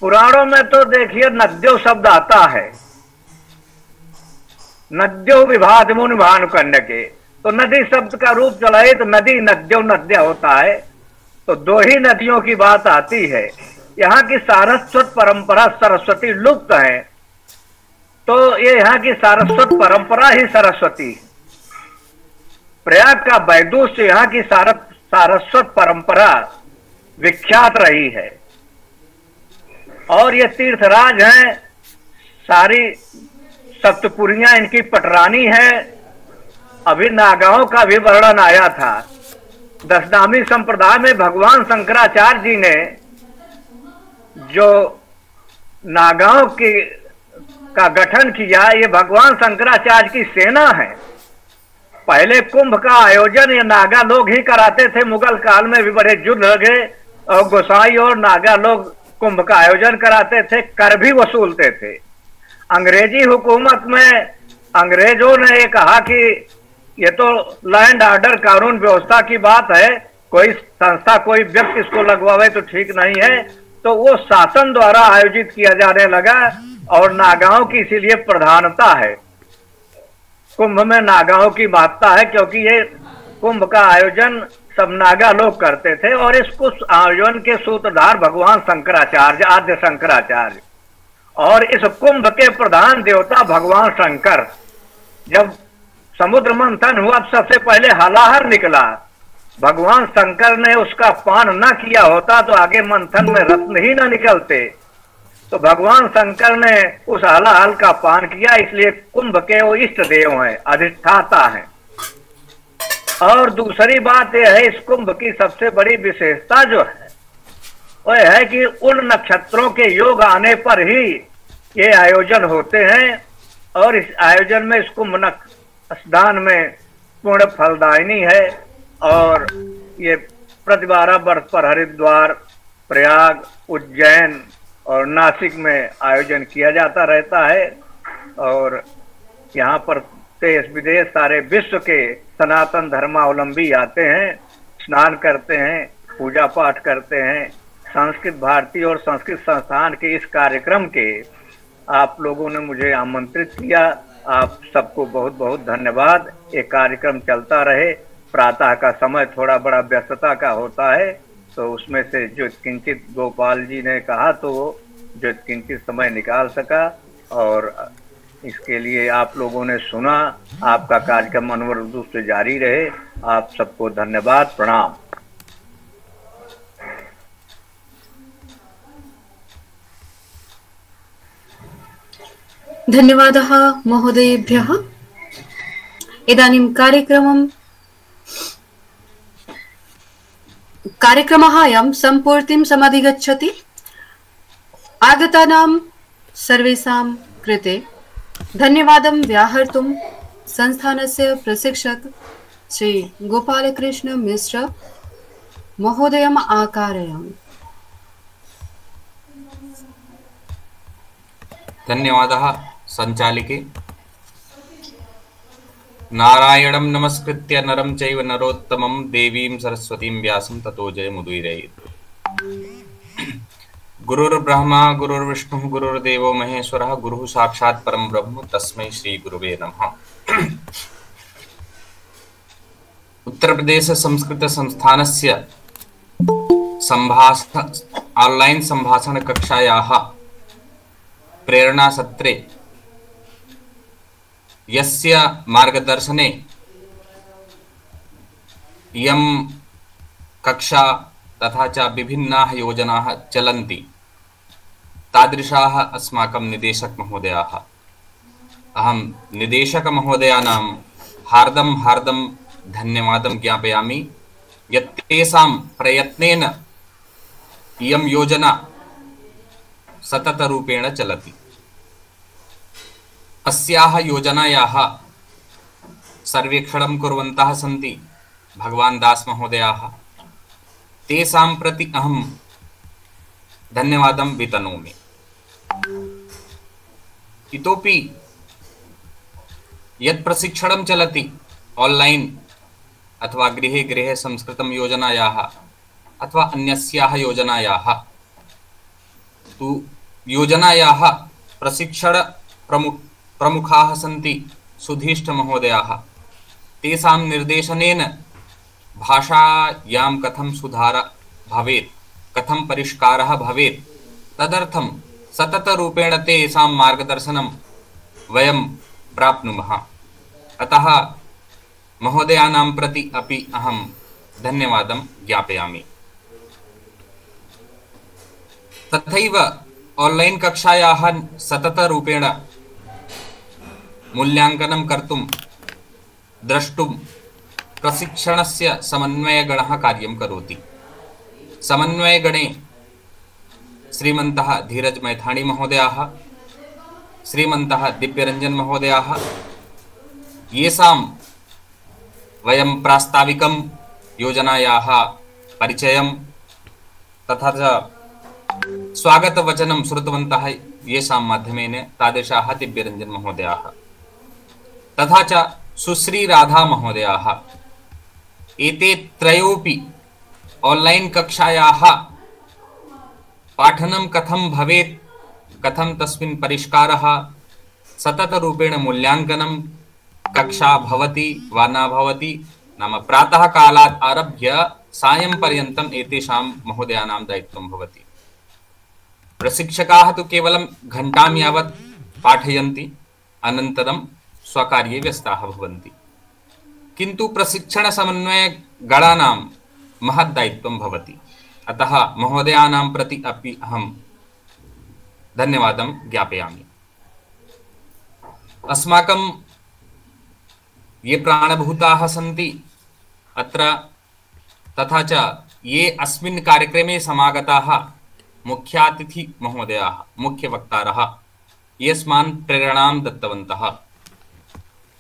पुराणों में तो देखिए नद्यो शब्द आता है। नद्यो विभाजमुन भानुकन्या के, तो नदी शब्द का रूप चलाए तो नदी नद्यो नद्या होता है। तो दो ही नदियों की बात आती है। यहाँ की सारस्वत परंपरा, सरस्वती लुप्त है, तो ये यहाँ की सारस्वत परंपरा ही सरस्वती है। प्रयाग का वैदुष्य यहाँ की सारस्वत परंपरा विख्यात रही है और ये तीर्थराज हैं, सारी सप्तपुरियां इनकी पटरानी है। अभी नागाओं का भी वर्णन आया था। दशनामी संप्रदाय में भगवान शंकराचार्य जी ने जो नागाओं का गठन किया, ये भगवान शंकराचार्य की सेना है। पहले कुंभ का आयोजन ये नागा लोग ही कराते थे। मुगल काल में भी बड़े युद्ध लगे और गोसाई और नागा लोग कुंभ का आयोजन कराते थे, कर भी वसूलते थे। अंग्रेजी हुकूमत में अंग्रेजों ने ये कहा कि ये तो लैंड ऑर्डर कानून व्यवस्था की बात है, कोई संस्था कोई व्यक्ति इसको लगवावे तो ठीक नहीं है, तो वो शासन द्वारा आयोजित किया जाने लगा और नागाओं की इसीलिए प्रधानता है। कुंभ में नागाओं की महत्ता है क्योंकि ये कुंभ का आयोजन सब नागा लोग करते थे और इसको आयोजन के सूत्रधार भगवान शंकराचार्य, आद्य शंकराचार्य, और इस कुंभ के प्रधान देवता भगवान शंकर। जब समुद्र मंथन हुआ सबसे पहले हलाहर निकला, भगवान शंकर ने उसका पान न किया होता तो आगे मंथन में रत्न ही न निकलते। तो भगवान शंकर ने उस हलाहल का पान किया, इसलिए कुंभ के वो इष्ट देव हैं, अधिष्ठाता हैं। और दूसरी बात यह है, इस कुंभ की सबसे बड़ी विशेषता जो है वह है कि उन नक्षत्रों के योग आने पर ही ये आयोजन होते हैं और इस आयोजन में इस कुंभ स्नान में पूर्ण फलदायिनी है और ये प्रति 12 वर्ष पर हरिद्वार, प्रयाग, उज्जैन और नासिक में आयोजन किया जाता रहता है। और यहाँ पर देश विदेश सारे विश्व के सनातन धर्मावलंबी आते हैं, स्नान करते हैं, पूजा पाठ करते हैं। संस्कृत भारती और संस्कृत संस्थान के इस कार्यक्रम के आप लोगों ने मुझे आमंत्रित किया, आप सबको बहुत बहुत धन्यवाद। ये कार्यक्रम चलता रहे। प्रातः का समय थोड़ा बड़ा व्यस्तता का होता है, तो उसमें से जो किंचित गोपाल जी ने कहा तो वो जो किंचित समय निकाल सका और इसके लिए आप लोगों ने सुना। आपका कार्यक्रम अनवरत रूप से जारी रहे। आप सबको धन्यवाद, प्रणाम।
धन्यवादः महोदयेभ्यः। इदानीं कार्यक्रमः अयं सम्पूर्तिं समधिगच्छति। आगतानां सर्वेषां कृते धन्यवादं व्याहर्तुं संस्थानस्य प्रशिक्षक श्री गोपालकृष्ण मिश्र महोदयम् आकारयामि।
धन्यवादः संचालिके। नारायणं नमस्कृत्य नरं चैव नरोत्तमं देवीं सरस्वतीं व्यासं ततो जयमुदीरयेत्। गुरुर्ब्रह्मा गुरुर्विष्णुः गुरुर्देवो महेश्वरः गुरुः साक्षात् परं ब्रह्म तस्मै श्री गुरुवे नमः। उत्तर प्रदेश संस्कृत संस्थानस्य ऑनलाइन संभाषण कक्षायाः प्रेरणा सत्रे यस्य मार्गदर्शने इयं कक्षा तथा च विभिन्नाः योजनाः चलन्ति तादृशाः अस्माकं निदेशक महोदयाः। अहं निदेशक महोदयानां हार्दं धन्यवादं ज्ञापयामि यत् तेषां प्रयत्नेन इयं योजना सततरूपेण चलति। अस्याः योजनायाः सर्वेक्षणं कुर्वन्तः सन्ति भगवान् दास महोदयाः। तेषां प्रति अहं धन्यवादं वितनोमि। इतोपि यत् प्रशिक्षणं चलति ऑनलाइन अथवा गृहे गृहे संस्कृतं योजनायाः अथवा अन्यस्याः योजनायाः तु योजनायाः प्रशिक्षण प्रमुखाः सन्ति सुधीष्ट महोदयाः। तेषां निर्देशनेन भाषायां कथं सुधार भवेत्, कथं परिष्कारः भवेत्, तदर्थं सततरूपेण तेषां मार्गदर्शनं वयं प्राप्नुमः। अतः महोदयानां प्रति अपि अहं धन्यवादं ज्ञापयामि। तथैव ऑनलाइन कक्षायाः सततरूपेण मूल्यांकनं कर्तुं द्रष्टुं प्रशिक्षणस्य समन्वयगणः कार्यं करोति। समन्वयगणे श्रीमन्तः धीरज मैथाणी महोदयाः, श्रीमन्तः दिव्यरंजन महोदयाः, येषां वयं प्रास्ताविकं योजनायाः परिचयं तथा च स्वागतवचनं श्रुतवन्तः येषां माध्यमेन तादृशाः दिव्यरंजन महोदयाः, तथा च सुश्री राधा महोदयाः, एते त्रयोऽपि ऑनलाइन कक्षायाः पाठनं कथं भवेत्, कथं तस्मिन् परिष्कारः, सततरूपेण मूल्यांकनं कक्षा भवति वा न भवति, नाम प्रातः कालात् आरभ्य सायं पर्यन्तम् एतेषां महोदयानां दायित्वं भवति। प्रशिक्षकाः तु केवलं घण्टां यावत् पाठयन्ति, अनन्तरं स्वकार्ये व्यस्ताः भवन्ति, किन्तु प्रशिक्षण समन्वय गणानां महत् दायित्वं भवति। अतः महोदयानां प्रति अपि अहं धन्यवादं ज्ञापयामि। अस्माकं ये प्राणभूताः सन्ति अत्र, तथा च ये अस्मिन् कार्यक्रमे समागताः मुख्यातिथि महोदयाः, मुख्यवक्तारः, ये अस्मान् प्रेरणां दत्तवन्तः,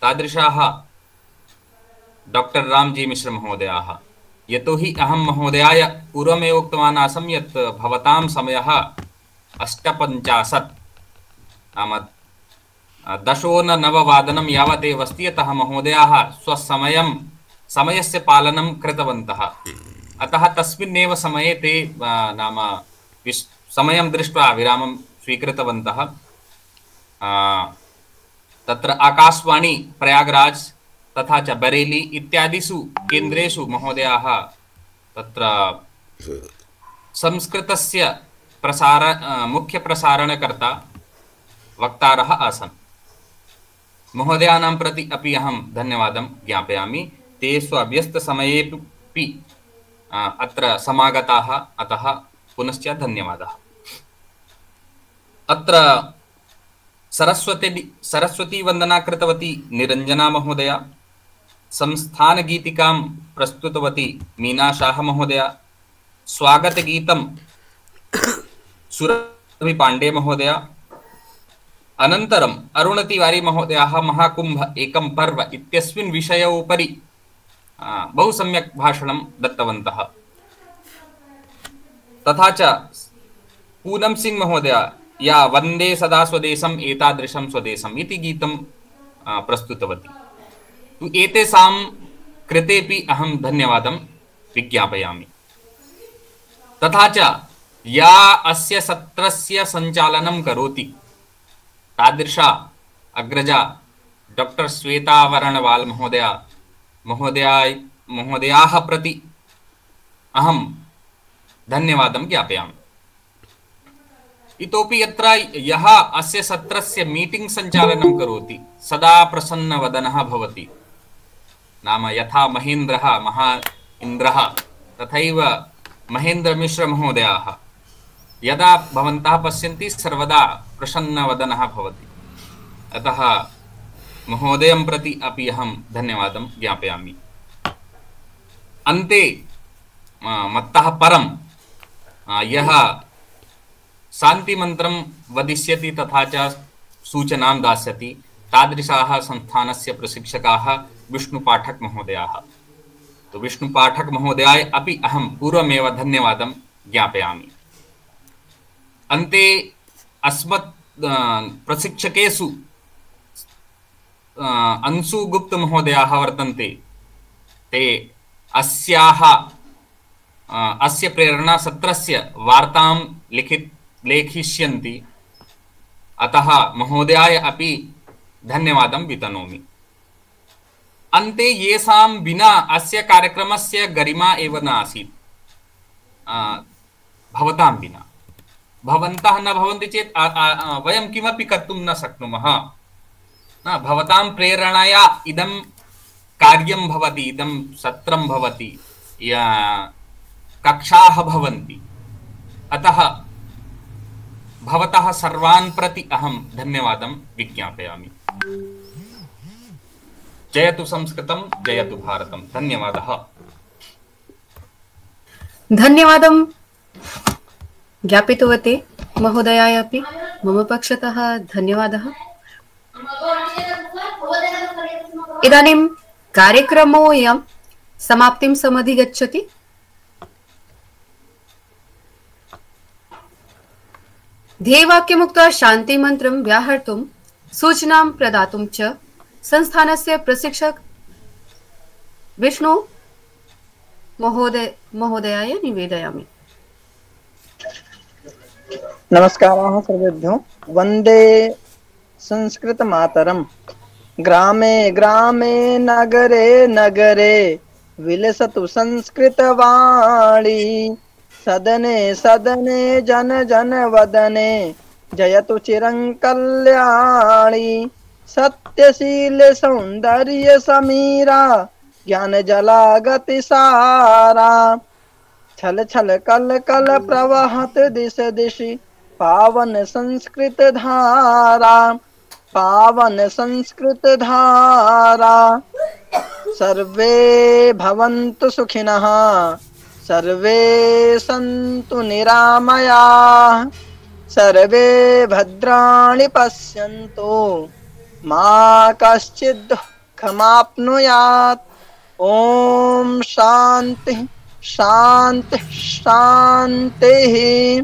तादृशाः डॉक्टर रामजी मिश्र महोदयाः। यतोहि अहं महोदयाय पूर्वमेव उक्तवान् आसं यत् भवतां समयः 8:50 नाम 10:09 यावत् एव अस्ति। अतः महोदयाः समयस्य पालनं कृतवन्तः। अतः तस्मिन्नेव समये ते नाम समयं दृष्ट्वा विरामं स्वीकृतवन्तः। तत्र आकाशवाणी प्रयागराज तथा च बरेली इत्यादिषु केन्द्रेषु महोदयाः तत्र संस्कृतस्य मुख्य प्रसारणकर्ता वक्तारः आसन्। महोदयानां प्रति अपि अहं धन्यवादं ज्ञापयामि। ते स्वव्यस्तसमयेपि अत्र समागताः, अतः पुनश्च धन्यवादः। अत्र सरस्वती वंदना कृतवती निरंजना महोदया, संस्थान गीतिकां प्रस्तुतवती मीना शाह महोदया, स्वागत गीतं सुरभि पांडे महोदया, अनन्तरम् अरुण तिवारी महोदयाः महाकुंभ एकं पर्व इत्यस्मिन् विषयोपरि बहु सम्यक् भाषणं दत्तवन्तः। तथा च पूनम सिंह महोदया या वंदे सदा स्वदेशम् एतादृशं स्वदेशम् इति गीतं प्रस्तुतवती। तु एतेषां कृतेपि अहं धन्यवादं विज्ञापयामि। तथा च या अस्य सत्रस्य सञ्चालनं करोति तादृशा अग्रजा डॉक्टर श्वेता वर्णवाल महोदयाः प्रति अहं धन्यवादं ज्ञापयामि। इतोपि यत्र यः अस्य सत्रस्य मीटिंग सञ्चालनं करोति सदा प्रसन्नवदनः भवति। नाम यथा महेन्द्रः महा इन्द्रः तथैव महेन्द्र मिश्र महोदयाः यदा भवन्तः पश्यन्ति सर्वदा प्रसन्नवदनः भवति। अतः महोदयं प्रति अपि अहं धन्यवादं ज्ञापयामि। अन्ते मत्तः परं यः शान्तिमन्त्रं वदिष्यति तथा च सूचनां दास्यति तादृशाः संस्थानस्य प्रशिक्षकाः विष्णुपाठक महोदयाः। तो विष्णुपाठक महोदयाय अपि अहं पूर्वमेव धन्यवादं ज्ञापयामि। अन्ते अस्मत् प्रशिक्षकेषु अंशु गुप्त महोदयाः वर्तन्ते। ते अस्य प्रेरणा सत्रस्य वार्तां लेखिष्यन्ति। अतः महोदयाय अपि धन्यवादं वितनोमि। अन्ते येषां विना अस्य कार्यक्रमस्य गरिमा एव न आसीत्, भवतां विना, भवन्तः न भवन्ति चेत् वयं किमपि कर्तुं न शक्नुमः। भवतां प्रेरणया इदं कार्यं भवति, इदं सत्रं भवति, या कक्षाः भवन्ति। अतः भवतः सर्वान् प्रति अहं धन्यवादं विज्ञापयामि। जयतु संस्कृतं, जयतु भारतं। धन्यवादः।
धन्यवादं ज्ञापितवते महोदयाय अपि मम पक्षतः धन्यवादः। इदानीं कार्यक्रमोऽयं समाप्तिं समधिगच्छति। ध्येयवाक्यमुक्त्वा शान्तिमन्त्रं व्याहर्तुं सूचनां प्रदातुं च संस्थानस्य प्रशिक्षक विष्णु महोदयाय निवेदयामि।
नमस्काराः सर्वेभ्यो। वन्दे संस्कृतमातरम्। ग्रामे ग्रामे नगरे नगरे विलसतु संस्कृतवाणी। सदने सदने जन जन वदने जयतु चिरं कल्याणी। सत्यशील सौंदर्य समीरा ज्ञान जला गति सारा। छल छल कल कल प्रवहत दिश दिशि पावन संस्कृत धारा। पावन संस्कृत धारा। सर्वे भवन्तु सुखिनः, सर्वे सन्तु निरामयाः, सर्वे भद्राणि पश्यन्तु, मा कश्चित् दुःखमाप्नुयात्। ॐ शान्ति शान्ति शान्तिः।